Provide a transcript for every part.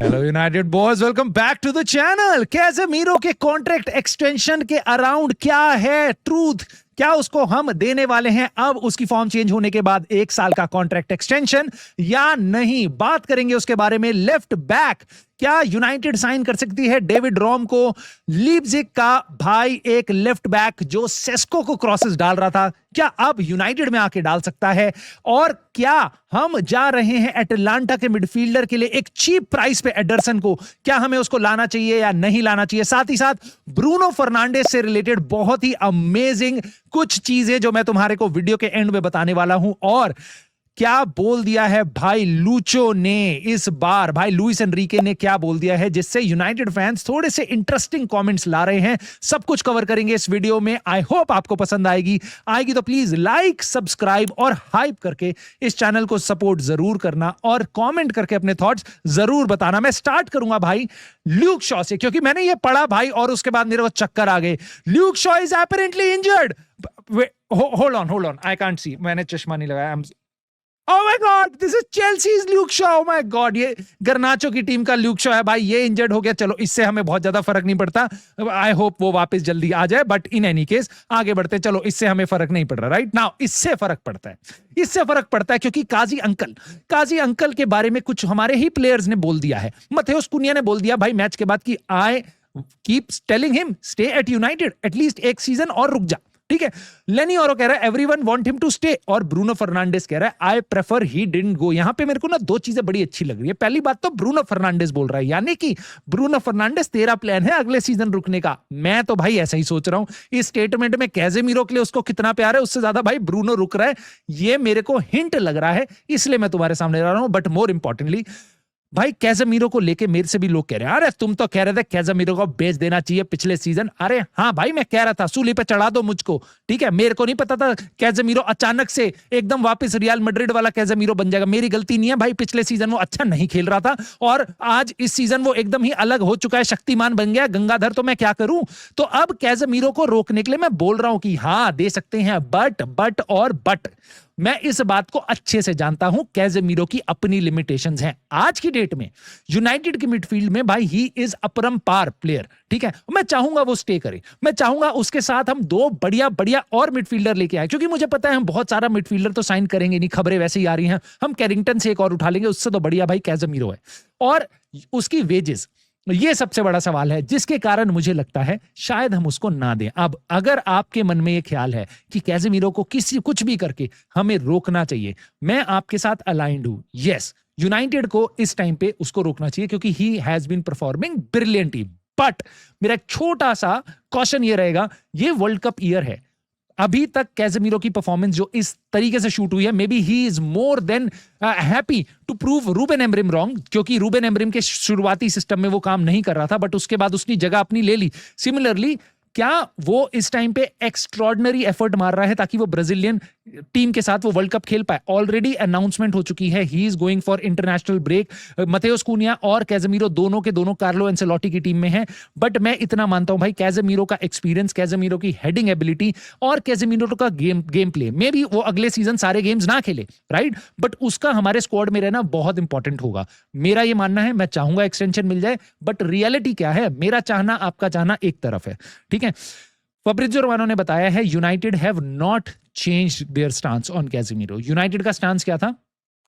Hello United boys, welcome back to the channel. Casemiro के contract extension के around क्या है ट्रूथ, क्या उसको हम देने वाले हैं अब उसकी फॉर्म चेंज होने के बाद 1 साल का कॉन्ट्रैक्ट एक्सटेंशन या नहीं, बात करेंगे उसके बारे में। लेफ्ट बैक, क्या यूनाइटेड साइन कर सकती है डेविड रॉम को? लीप्जिग का भाई एक लेफ्ट बैक जो सेस्को को क्रॉसेस डाल रहा था, क्या अब यूनाइटेड में आके डाल सकता है? और क्या हम जा रहे हैं एटलांटा के मिडफील्डर के लिए एक चीप प्राइस पे एडरसन को, क्या हमें उसको लाना चाहिए या नहीं लाना चाहिए? साथ ही साथ ब्रूनो फर्नांडिस से रिलेटेड बहुत ही अमेजिंग कुछ चीजें जो मैं तुम्हारे को वीडियो के एंड में बताने वाला हूं। और क्या बोल दिया है भाई लूचो ने इस बार, भाई लुइस एनरिके ने क्या बोल दिया है जिससे यूनाइटेड फैंस थोड़े से इंटरेस्टिंग कमेंट्स ला रहे हैं। सब कुछ कवर करेंगे इस वीडियो में। आई होप आपको पसंद आएगी तो प्लीज लाइक, सब्सक्राइब और हाइप करके इस चैनल को सपोर्ट जरूर करना और कमेंट करके अपने थॉट्स जरूर बताना। मैं स्टार्ट करूंगा भाई ल्यूक शॉ से, क्योंकि मैंने ये पढ़ा भाई और उसके बाद मेरे को चक्कर आ गए। Luke Shaw is apparently injured. Hold on, I can't see, मैंने चश्मा नहीं लगाया। Oh my God, this is Chelsea's Luke Shaw. Oh my God, ये गर्नाचो की टीम का ल्यूक शॉ है भाई, ये इंजर्ड हो गया। चलो इससे हमें बहुत ज्यादा फर्क नहीं पड़ता, आई होप वो वापस जल्दी आ जाए, बट इन एनी केस आगे बढ़ते। चलो इससे हमें फर्क नहीं पड़ रहा, राइट नाउ इससे फर्क पड़ता है, इससे फर्क पड़ता है क्योंकि काजी अंकल के बारे में कुछ हमारे ही प्लेयर्स ने बोल दिया है। मथेउस कुनिया ने बोल दिया भाई मैच के बाद कि I keep telling him stay at United at least एक सीजन और रुक जा, ठीक है। लेनी औरो कह रहा है everyone want him to stay, और ब्रूनो फर्नांडिस कह रहा है I prefer he didn't go. यहां पे मेरे को ना दो चीजें बड़ी अच्छी लग रही है। पहली बात तो ब्रूनो फर्नांडिस बोल रहा है, यानी कि ब्रूनो फर्नांडिस तेरा प्लान है अगले सीजन रुकने का। मैं तो भाई ऐसा ही सोच रहा हूं। इस स्टेटमेंट में कैसेमीरो के लिए उसको कितना प्यार है, उससे ज्यादा भाई ब्रूनो रुक रहा है, ये मेरे को हिंट लग रहा है, इसलिए मैं तुम्हारे सामने ला रहा हूं। बट मोर इंपॉर्टेंटली भाई कैसेमीरो को लेके मेरे से भी लोग कह रहे हैं अरे तुम तो कह रहे थे कैसेमीरो को बेच देना चाहिए पिछले सीजन। अरे हाँ भाई, मैं कह रहा था सूली पे चढ़ा दो मुझको, ठीक है। मेरे को नहीं पता था कैसेमीरो अचानक से एकदम वापस रियल मैड्रिड वाला कैसेमीरो बन जाएगा। मेरी गलती नहीं है भाई, पिछले सीजन वो अच्छा नहीं खेल रहा था और आज इस सीजन वो एकदम ही अलग हो चुका है, शक्तिमान बन गया गंगाधर। तो मैं क्या करूं? तो अब कैसेमीरो को रोकने के लिए मैं बोल रहा हूं कि हाँ दे सकते हैं, बट मैं इस बात को अच्छे से जानता हूं, कैसेमीरो की अपनी लिमिटेशंस हैं। आज की डेट में यूनाइटेड के मिडफील्ड में भाई ही इज अपरंपार प्लेयर, ठीक है। मैं चाहूंगा वो स्टे करे, मैं चाहूंगा उसके साथ हम दो बढ़िया और मिडफील्डर लेके आए, क्योंकि मुझे पता है हम बहुत सारा मिडफील्डर तो साइन करेंगे नहीं, खबरें वैसे ही आ रही हैं। हम कैरिंगटन से एक और उठा लेंगे, उससे तो बढ़िया भाई कैसेमीरो है। और उसकी वेजेस, ये सबसे बड़ा सवाल है जिसके कारण मुझे लगता है शायद हम उसको ना दें। अब अगर आपके मन में ये ख्याल है कि कैसेमीरो को कुछ भी करके हमें रोकना चाहिए, मैं आपके साथ अलाइंड हूं। यस, यूनाइटेड को इस टाइम पे उसको रोकना चाहिए क्योंकि he has been performing brilliantly. But मेरा एक छोटा सा कॉशन ये रहेगा, ये वर्ल्ड कप ईयर है, अभी तक कैसेमीरो की परफॉर्मेंस जो इस तरीके से शूट हुई है, may be he is more than happy to prove Ruben Amorim wrong, क्योंकि रूबेन एमरिम के शुरुआती सिस्टम में वो काम नहीं कर रहा था, बट उसके बाद उसने जगह अपनी ले ली। सिमिलरली क्या वो इस टाइम पे एक्स्ट्रॉर्डिनरी एफर्ट मार रहा है ताकि वो ब्राजीलियन टीम के साथ वो वर्ल्ड कप खेल पाए? ऑलरेडी अनाउंसमेंट हो चुकी है, he is going for international break. Matheus Cunha और कैसेमीरो दोनों के दोनों कार्लो एंसेलोटी की टीम में हैं। बट मैं इतना मानता हूं भाई, कैसेमीरो का एक्सपीरियंस, कैसेमीरो की हेडिंग एबिलिटी और कैसेमीरो का गेम प्ले, मे बी वो अगले सीजन सारे गेम्स ना खेले, राइट, बट उसका हमारे स्क्वाड में रहना बहुत इंपॉर्टेंट होगा। मेरा ये मानना है, मैं चाहूंगा एक्सटेंशन मिल जाए, बट रियलिटी क्या है, मेरा चाहना आपका चाहना एक तरफ है, ठीक है। फब्रिज़ियो रोमानो ने बताया है United have not changed there stance on Casemiro. United का स्टांस क्या था?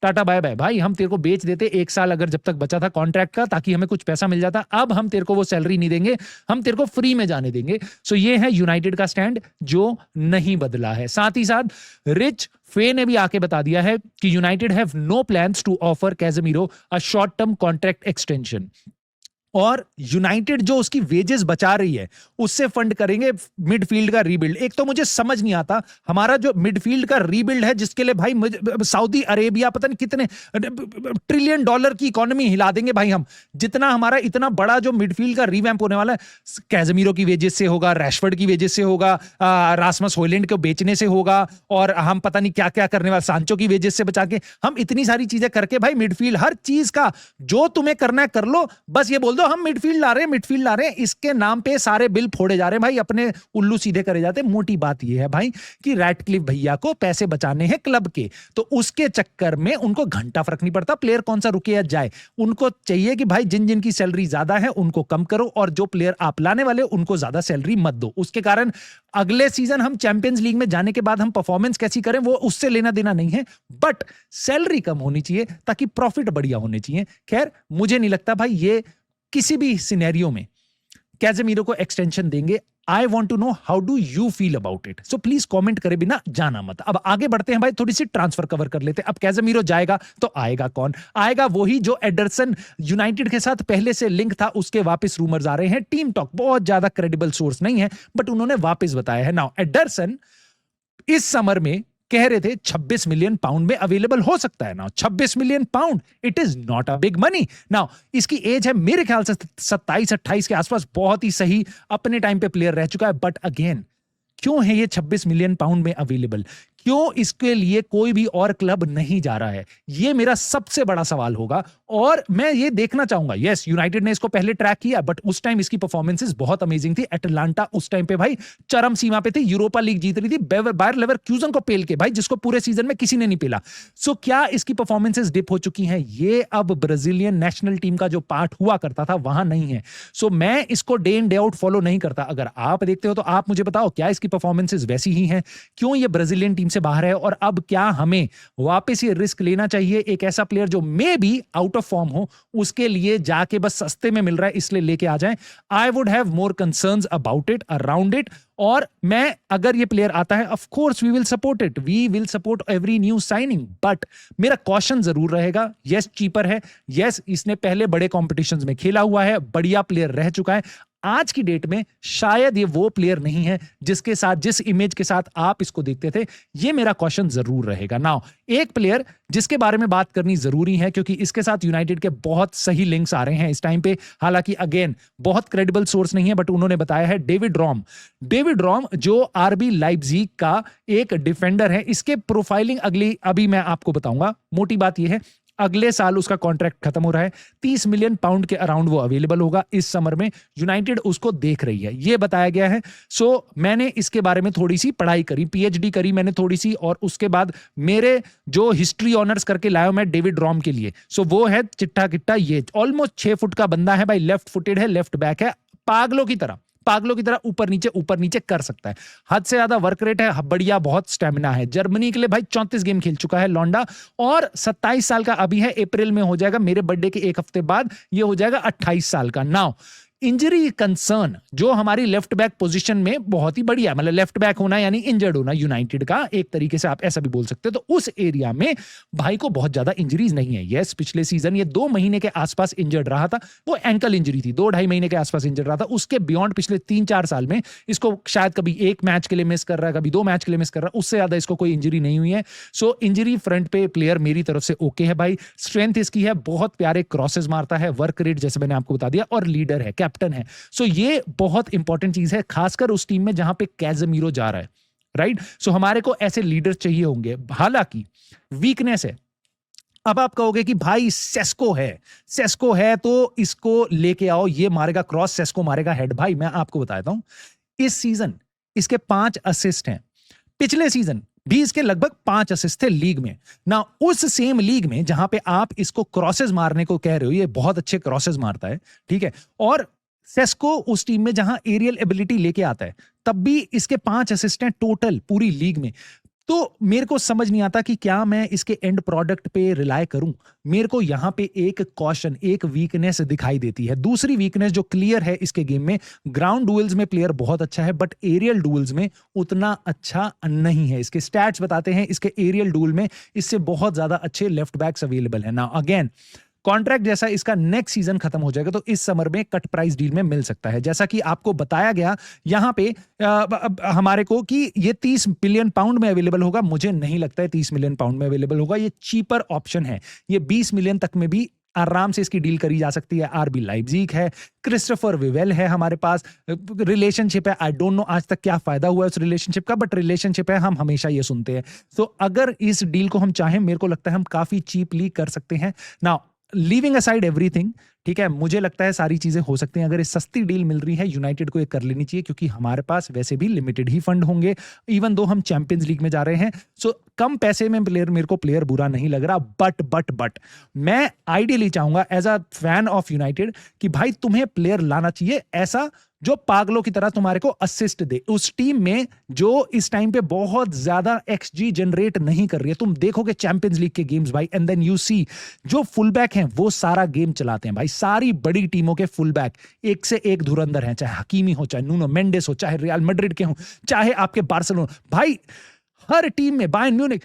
टाटा बाय बाय भाई, हम तेरे को बेच देते 1 साल अगर जब तक बचा था कॉन्ट्रैक्ट का, ताकि हमें कुछ पैसा मिल जाता। अब हम तेरे को वो सैलरी नहीं देंगे, हम तेरे को फ्री में जाने देंगे। सो ये है यूनाइटेड का स्टैंड जो नहीं बदला है। साथ ही साथ रिच फे ने भी आके बता दिया है कि United have no plans to offer Casemiro a short term contract extension, और यूनाइटेड जो उसकी वेजेस बचा रही है उससे फंड करेंगे मिडफील्ड का रीबिल्ड। एक तो मुझे समझ नहीं आता, हमारा जो मिडफील्ड का रीबिल्ड है जिसके लिए भाई सऊदी अरेबिया पता नहीं कितने $1 ट्रिलियन की इकोनॉमी हिला देंगे भाई हम, जितना हमारा इतना बड़ा जो मिडफील्ड का रीवैम्प होने वाला है, कैसेमीरो की वेजेस से होगा, रैशफोर्ड की वेजेस से होगा, रासमस हॉयलैंड को बेचने से होगा, और हम पता नहीं क्या क्या करने वाले, सांचो की वेजेस से बचा के हम इतनी सारी चीजें करके भाई मिडफील्ड हर चीज का जो तुम्हें करना है कर लो, बस ये बोल दो जो हम मिडफील्ड ला रहे हैं, इसके नाम पे सारे बिल फोड़े जा रहे हैं भाई, अपने उल्लू सीधे करे जाते हैं। मोटी बात यह है भाई कि रैटक्लिफ भैया को पैसे बचाने हैं क्लब के, तो उसके चक्कर में उनको घंटा फर्क नहीं पड़ता प्लेयर कौन सा रुके या जाए। उनको चाहिए कि भाई जिन जिन की सैलरी ज्यादा है उनको कम करो, और जो प्लेयर आप लाने वाले उनको ज्यादा सैलरी मत दो। उसके कारण अगले सीजन हम चैंपियंस लीग में जाने के बाद हम परफॉर्मेंस कैसी करें वो उससे लेना देना नहीं है, बट सैलरी कम होनी चाहिए ताकि प्रॉफिट बढ़िया होने चाहिए। खैर मुझे नहीं लगता भाई ये किसी भी सिनेरियो में कैजेमीरो को एक्सटेंशन देंगे। I want to know how do you feel about it, so please comment करे बिना जाना मत। अब आगे बढ़ते हैं भाई, थोड़ी सी ट्रांसफर कवर कर लेते हैं। अब कैजेमीरो जाएगा तो आएगा कौन? आएगा वही जो एडरसन यूनाइटेड के साथ पहले से लिंक था, उसके वापस रूमर्स आ रहे हैं। टीम टॉक बहुत ज्यादा क्रेडिबल सोर्स नहीं है, बट उन्होंने वापस बताया है। नाउ एडरसन इस समर में कह रहे थे 26 मिलियन पाउंड में अवेलेबल हो सकता है। Now 26 million pound, it is not a big money. Now इसकी एज है मेरे ख्याल से 27-28 के आसपास, बहुत ही सही अपने टाइम पे प्लेयर रह चुका है। बट अगेन क्यों है ये 26 मिलियन पाउंड में अवेलेबल? क्यों इसके लिए कोई भी और क्लब नहीं जा रहा है? ये मेरा सबसे बड़ा सवाल होगा, और मैं ये देखना चाहूंगा। यस, यूनाइटेड ने इसको पहले ट्रैक किया, बट उस टाइम इसकी परफॉर्मेंसेस बहुत अमेजिंग थी। एटलांटा उस टाइम पे भाई चरम सीमा पे थी, यूरोपा लीग जीत रही थी बायर लेवरक्यूजन को पेल के, भाई जिसको पूरे सीजन में किसी ने नहीं पेला। सो क्या इसकी परफॉर्मेंसेस डिप हो चुकी हैं? ये अब ब्राजीलियन नेशनल टीम का जो पार्ट हुआ करता था वहां नहीं है। सो मैं इसको day in day out follow नहीं करता। अगर आप देखते हो तो आप मुझे बताओ, क्या इसकी परफॉर्मेंसेस वैसी ही हैं? क्यों ये ब्राजीलियन टीम से बाहर है? और अब क्या हमें वापस ये रिस्क लेना चाहिए? एक ऐसा प्लेयर जो may be out of form हो, उसके लिए जाके बस सस्ते में मिल रहा है इसलिए लेके आ जाएं। I would have more concerns about it, around it. और मैं, अगर ये प्लेयर आता है, of course we will support it, we will support every new signing, but मेरा कॉशन जरूर रहेगा। यस चीपर है, यस इसने पहले बड़े कॉम्पिटिशंस में खेला हुआ है, बढ़िया प्लेयर रह चुका है। आज की डेट में शायद ये वो प्लेयर नहीं है जिसके साथ, जिस इमेज के साथ आप इसको देखते थे। ये मेरा क्वेश्चन जरूर रहेगा। नाउ एक प्लेयर जिसके बारे में बात करनी जरूरी है, क्योंकि इसके साथ यूनाइटेड के बहुत सही लिंक्स आ रहे हैं इस टाइम पे। हालांकि अगेन बहुत क्रेडिबल सोर्स नहीं है, बट उन्होंने बताया है डेविड रॉम। डेविड रॉम जो आरबी लाइप्जिग का एक डिफेंडर है, इसके प्रोफाइलिंग अभी मैं आपको बताऊंगा। मोटी बात यह है, अगले साल उसका कॉन्ट्रैक्ट खत्म हो रहा है, 30 मिलियन पाउंड के अराउंड वो अवेलेबल होगा इस समर में। यूनाइटेड उसको देख रही है, ये बताया गया है। सो मैंने इसके बारे में थोड़ी सी पढ़ाई करी, पीएचडी करी मैंने थोड़ी सी, और उसके बाद मेरे जो हिस्ट्री ऑनर्स करके लाया मैं डेविड रॉम के लिए। सो वो है चिट्टा किट्टा, ये ऑलमोस्ट 6 फुट का बंदा है भाई, लेफ्ट फुटेड है, लेफ्ट बैक है, पागलों की तरह ऊपर नीचे कर सकता है। हद से ज्यादा वर्क रेट है, बढ़िया, बहुत स्टेमिना है। जर्मनी के लिए भाई 34 गेम खेल चुका है लौंडा, और 27 साल का अभी है। अप्रैल में हो जाएगा, मेरे बर्थडे के एक हफ्ते बाद ये हो जाएगा 28 साल का। नाउ इंजरी कंसर्न जो हमारी लेफ्ट बैक पोजीशन में बहुत ही बढ़िया, मतलब लेफ्ट बैक होना यानी इंजर्ड होना यूनाइटेड का, एक तरीके से आप ऐसा भी बोल सकते हो। तो उस एरिया में भाई को बहुत ज्यादा इंजरीज नहीं है। यस, पिछले सीजन ये 2 महीने के आसपास इंजर्ड रहा था, वो एंकल इंजरी थी, 2-2.5 महीने के आसपास इंजर्ड रहा था। उसके बियॉन्ड पिछले 3-4 साल में इसको शायद कभी 1 मैच के लिए मिस कर रहा है, कभी 2 मैच के लिए मिस कर रहा है, उससे ज्यादा इसको कोई इंजरी नहीं हुई है। सो इंजरी फ्रंट पे प्लेयर मेरी तरफ से ओके है भाई। स्ट्रेंथ इसकी है, बहुत प्यारे क्रॉसेस मारता है, वर्क रेट जैसे मैंने आपको बता दिया, और लीडर है, कैप्टन है। सो ये बहुत इंपॉर्टेंट चीज है, खासकर उस टीम में जहां पे कैजेमीरो जा रहा है, राइट? सो हमारे को ऐसे लीडर चाहिए होंगे। हालांकि वीकनेस है, अब आप कहोगे कि भाई सेस्को है तो इसको लेके आओ, ये मारेगा क्रॉस, सेस्को मारेगा हेड। भाई मैं आपको बताता हूं, इस सीजन इसके 5 असिस्ट हैं, पिछले सीजन भी इसके लगभग 5 असिस्ट थे लीग में ना। उस सेम लीग में जहां पे आप इसको क्रॉसेस मारने को कह रहे हो, ये बहुत अच्छे क्रॉसेस मारता है, ठीक है, और सेस्को उस टीम में जहां एरियल एबिलिटी लेके आता है, तब भी इसके 5 असिस्ट हैं टोटल पूरी लीग में। तो मेरे को समझ नहीं आता कि क्या मैं इसके एंड प्रोडक्ट पे रिलाय करूं। मेरे को यहां पे एक कॉशन, एक वीकनेस दिखाई देती है। दूसरी वीकनेस जो क्लियर है इसके गेम में, ग्राउंड डुएल्स में प्लेयर बहुत अच्छा है, बट एरियल डुएल्स में उतना अच्छा नहीं है। इसके स्टैट्स बताते हैं, इसके एरियल डुएल में इससे बहुत ज्यादा अच्छे लेफ्ट बैक्स अवेलेबल है ना। अगेन कॉन्ट्रैक्ट जैसा इसका नेक्स्ट सीजन खत्म हो जाएगा, तो इस समर में कट प्राइस डील में मिल सकता है। जैसा कि आपको बताया गया यहां पे हमारे को कि ये 30 मिलियन पाउंड में अवेलेबल होगा। मुझे नहीं लगता है 30 मिलियन पाउंड में अवेलेबल होगा, ये चीपर ऑप्शन है। ये 20 मिलियन तक में भी आराम से इसकी डील करी जा सकती है। आरबी लाइप्जिग है, क्रिस्टोफर विवेल है हमारे पास, रिलेशनशिप है। आई डोंट नो आज तक क्या फायदा हुआ है उस रिलेशनशिप का, बट रिलेशनशिप है, हम हमेशा ये सुनते हैं। तो अगर इस डील को हम चाहें, मेरे को लगता है हम काफी चीपली कर सकते हैं। नाउ लीविंग असाइड एवरीथिंग, ठीक है, मुझे लगता है सारी चीजें हो सकती हैं। अगर ये सस्ती डील मिल रही है यूनाइटेड को ये कर लेनी चाहिए, क्योंकि हमारे पास वैसे भी लिमिटेड ही फंड होंगे, इवन दो हम चैंपियंस लीग में जा रहे हैं। सो कम पैसे में प्लेयर, मेरे को प्लेयर बुरा नहीं लग रहा। बट मैं आइडियली चाहूंगा as a fan of United कि भाई तुम्हें प्लेयर लाना चाहिए ऐसा जो पागलों की तरह तुम्हारे को असिस्ट दे, उस टीम में जो इस टाइम पे बहुत ज्यादा एक्सजी जनरेट नहीं कर रही है। तुम देखोगे चैंपियंस लीग के गेम्स भाई, एंड देन यू सी जो फुल बैक हैं वो सारा गेम चलाते हैं भाई। सारी बड़ी टीमों के फुल बैक एक से एक धुरंधर हैं, चाहे हकीमी हो, चाहे नूनो मेंडेस हो, चाहे रियल मैड्रिड के हो, चाहे आपके बार्सिलोना। भाई हर टीम में, बायर्न म्यूनिख,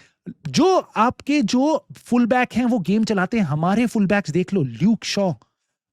जो आपके जो फुल बैक हैं वो गेम चलाते हैं। हमारे फुल बैक्स देख लो, ल्यूक शॉ,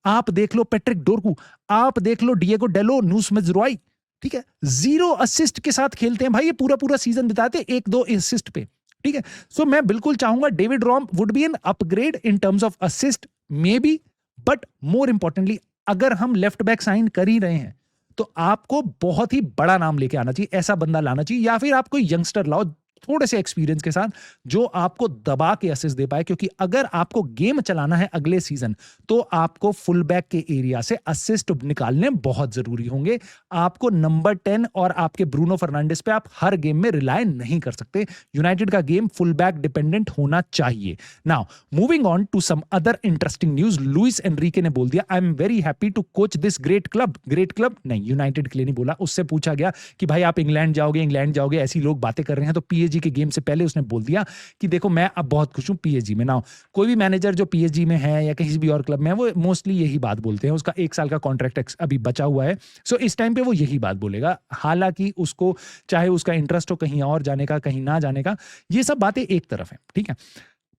आप देख लो पैट्रिक डोरकू, आप देख लो डिएगो डेलो, नुस्मेज़ुरोई, ठीक है, 0 असिस्ट के साथ खेलते हैं भाई। ये पूरा पूरा सीजन बिताते 1-2 असिस्ट पे, ठीक है। सो मैं बिल्कुल चाहूंगा David ROM would be an upgrade in terms of assist may be, but more importantly अगर हम लेफ्ट बैक साइन कर ही रहे हैं तो आपको बहुत ही बड़ा नाम लेके आना चाहिए, ऐसा बंदा लाना चाहिए, या फिर आप कोई यंगस्टर लाओ थोड़े से एक्सपीरियंस के साथ जो आपको दबा के असिस्ट दे पाए। क्योंकि अगर आपको गेम चलाना है अगले सीजन तो आपको फुल बैक के एरिया से असिस्ट निकालने बहुत जरूरी होंगे। आपको नंबर 10 और आपके ब्रूनो फर्नांडिस पे आप हर गेम में रिलाय नहीं कर सकते। यूनाइटेड का गेम फुल बैक डिपेंडेंट होना चाहिए। Now moving on to some other interesting news, Luis Enrique ने बोल दिया I am very happy to coach this great club. Great club नहीं, यूनाइटेड के लिए नहीं बोला। उससे पूछा गया कि भाई आप इंग्लैंड जाओगे, ऐसी लोग बातें कर रहे हैं, तो पीएसजी के गेम से पहले उसने बोल दिया कि देखो मैं अब बहुत खुश हूं पीएसजी में। ना कोई भी मैनेजर जो पीएसजी में है या कहीं भी और क्लब में है वो मोस्टली यही बात बोलते हैं। उसका 1 साल का कॉन्ट्रैक्ट अभी बचा हुआ है, सो इस टाइम पे वो यही बात बोलेगा। हालांकि उसको चाहे उसका इंटरेस्ट हो कहीं और जाने का, कहीं ना जाने का, ये सब बातें एक तरफ है, ठीक है।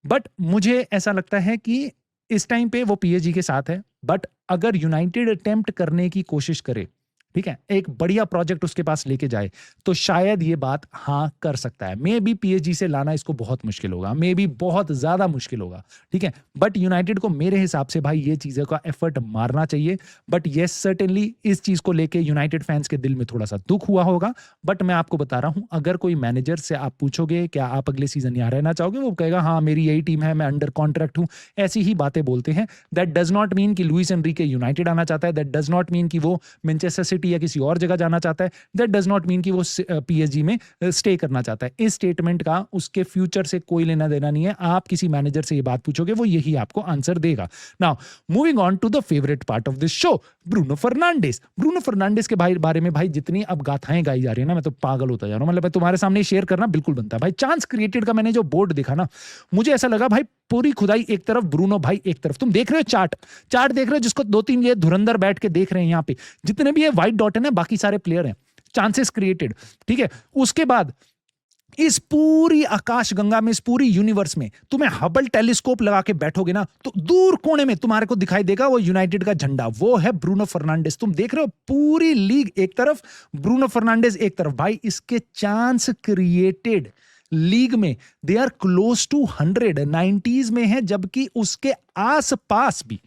बट मुझे ऐसा लगता है कि इस टाइम पे वो पीएसजी के साथ है। बट अगर यूनाइटेड अटेम्प्ट करने की कोशिश करे, ठीक है, एक बढ़िया प्रोजेक्ट उसके पास लेके जाए, तो शायद ये बात हाँ कर सकता है। मे बी पीएसजी से लाना इसको बहुत मुश्किल होगा, मे बी बहुत ज्यादा मुश्किल होगा, ठीक है। बट यूनाइटेड को मेरे हिसाब से भाई ये चीजों का एफर्ट मारना चाहिए। बट येस सर्टेनली इस चीज को लेके यूनाइटेड फैंस के दिल में थोड़ा सा दुख हुआ होगा। बट मैं आपको बता रहा हूं, अगर कोई मैनेजर से आप पूछोगे क्या आप अगले सीजन यहाँ रहना चाहोगे, वो कहेगा हाँ मेरी यही टीम है, मैं अंडर कॉन्ट्रैक्ट हूं, ऐसी ही बातें बोलते हैं। दैट डज नॉट मीन कि लुइस एनरिके यूनाइटेड आना चाहता है, दैट डज नॉट मीन कि वो मैनचेस्टर या किसी और जगह जाना चाहता है, दैट डज नॉट मीन कि वो पीएसजी में स्टे करना चाहता है। इस स्टेटमेंट का उसके फ्यूचर से कोई लेना देना नहीं है। आप किसी मैनेजर से ये बात पूछोगे वो यही आपको आंसर देगा। Now moving on to the favourite part of this show, Bruno Fernandes. Bruno Fernandes के बारे में भाई जितनी अब गाथाएं गाई जा रही है ना, मैं तो पागल होता जा रहा हूं। मतलब तुम्हारे सामने शेयर करना बिल्कुल बनता है भाई। चांस क्रिएटेड का मैंने जो बोर्ड देखा ना, मुझे ऐसा लगा भाई पूरी खुदाई एक तरफ, ब्रूनो भाई एक तरफ। तुम देख रहे हो चार्ट देख रहे हो, जिसको 2-3 ये धुरंधर बैठ के देख रहे हैं, यहाँ पे जितने भी ये व्हाइट डॉट है ना, बाकी सारे प्लेयर हैं, चांसेस क्रिएटेड, ठीक है। उसके बाद इस पूरी आकाश गंगा में, इस पूरी यूनिवर्स में तुम्हें हबल टेलीस्कोप लगा के बैठोगे ना, तो दूर कोने में तुम्हारे को दिखाई देगा वो यूनाइटेड का झंडा, वो है ब्रूनो फर्नांडिस। तुम देख रहे हो पूरी लीग एक तरफ, ब्रूनो फर्नांडिस एक तरफ। भाई इसके चांस क्रिएटेड लीग में they are close to 100, 90s में है, जबकि उसके आसपास भी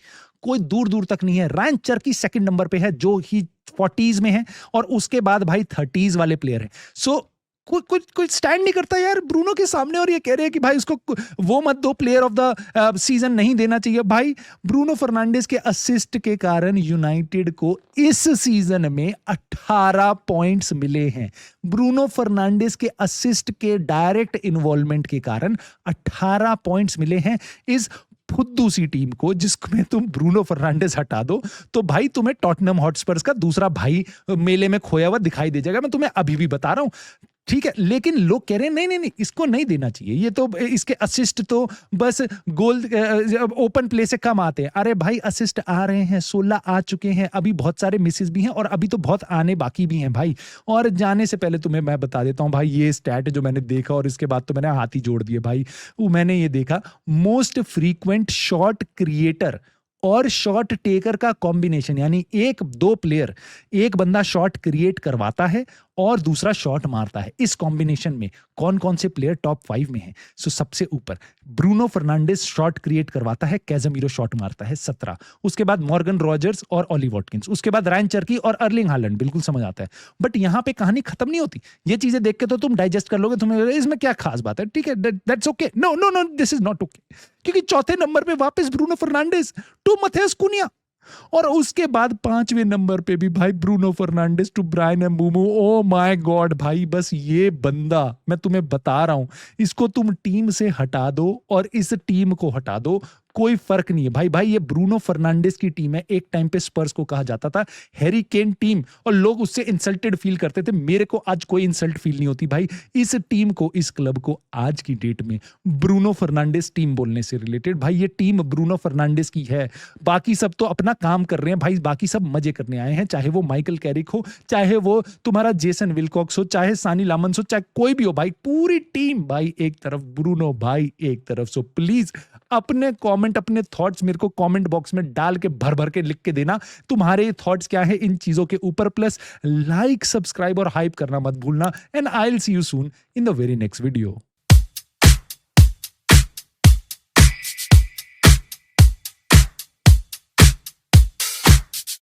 कोई दूर दूर तक नहीं है। रायन चर्की सेकंड नंबर पे है जो ही 40s में है, और उसके बाद भाई 30s वाले प्लेयर हैं। सो कोई स्टैंड नहीं करता यार ब्रूनो के सामने, और ये कह रहे हैं कि भाई उसको वो मत दो, प्लेयर ऑफ द सीजन नहीं देना चाहिए। भाई ब्रूनो फर्नांडिस के असिस्ट के कारण यूनाइटेड को इस सीजन में 18 पॉइंट्स मिले हैं। ब्रूनो फर्नांडिस के असिस्ट के डायरेक्ट इन्वॉल्वमेंट के कारण 18 पॉइंट्स मिले हैं इस फुद्दू सी टीम को, जिसमें तुम ब्रूनो फर्नांडिस हटा दो तो भाई तुम्हें टॉटनहम हॉटस्पर्स का दूसरा भाई मेले में खोया हुआ दिखाई दे जाएगा। मैं तुम्हें अभी भी बता रहा हूं, ठीक है। लेकिन लोग कह रहे हैं नहीं इसको नहीं देना चाहिए, ये तो इसके असिस्ट तो बस गोल ओपन प्ले से कम आते हैं। अरे भाई असिस्ट आ रहे हैं, 16 आ चुके हैं, अभी बहुत सारे मिसेस भी हैं, और अभी तो बहुत आने बाकी भी हैं भाई। और जाने से पहले तुम्हें मैं बता देता हूं भाई, ये स्टैट जो मैंने देखा और इसके बाद तो मैंने हाथ ही जोड़ दिए भाई। वो मैंने ये देखा, मोस्ट फ्रीक्वेंट शॉट क्रिएटर और शॉट टेकर का कॉम्बिनेशन, यानी 1-2 प्लेयर, एक बंदा शॉट क्रिएट करवाता है और दूसरा शॉट मारता है। इस कॉम्बिनेशन में कौन कौन से प्लेयर टॉप 5 में हैं? सो सबसे ऊपर ब्रूनो फर्नांडिस शॉट क्रिएट करवाता है, कैज़ेमीरो शॉट मारता है 17, उसके बाद मॉर्गन रॉजर्स और ऑली वॉटकिंस, उसके बाद रायन चर्की और अर्लिंग हालैंड। बिल्कुल समझ आता है, बट यहां पे कहानी खत्म नहीं होती। ये चीजें देख के तो तुम डाइजेस्ट कर लोगे, तुम्हें इसमें क्या खास बात है, ठीक है, that's okay. No this is not okay, क्योंकि चौथे नंबर पे वापस Bruno Fernandes to Matheus Cunha. और उसके बाद 5वें नंबर पे भी भाई Bruno Fernandes to Bryan Mbeumo. Oh my god भाई, बस ये बंदा, मैं तुम्हें बता रहा हूं, इसको तुम टीम से हटा दो और इस टीम को हटा दो, कोई फर्क नहीं है भाई। भाई ये ब्रूनो फर्नांडिस की टीम है। एक टाइम पे स्पर्स को कहा जाता था हैरी केन टीम, और लोग उससे इंसल्टेड फील करते थे। मेरे को आज कोई इंसल्ट फील नहीं होती भाई। इस टीम को, इस क्लब को आज की डेट में ब्रूनो फर्नांडिस टीम बोलने से रिलेटेड, भाई ये टीम ब्रूनो फर्नांडिस की है। बाकी सब तो अपना काम कर रहे हैं भाई, बाकी सब मजे करने आए हैं, चाहे वो माइकल कैरिक हो, चाहे वो तुम्हारा जेसन विल्कॉक्स हो, चाहे सानी लामंस हो, चाहे कोई भी हो भाई। पूरी टीम भाई एक तरफ, ब्रूनो भाई एक तरफ। सो प्लीज अपने कमेंट, अपने थॉट्स मेरे को कमेंट बॉक्स में डाल के भर भर के लिख के देना, तुम्हारे थॉट्स क्या है इन चीजों के ऊपर। प्लस लाइक, सब्सक्राइब और हाइप करना मत भूलना। And I will see you soon in the very next video.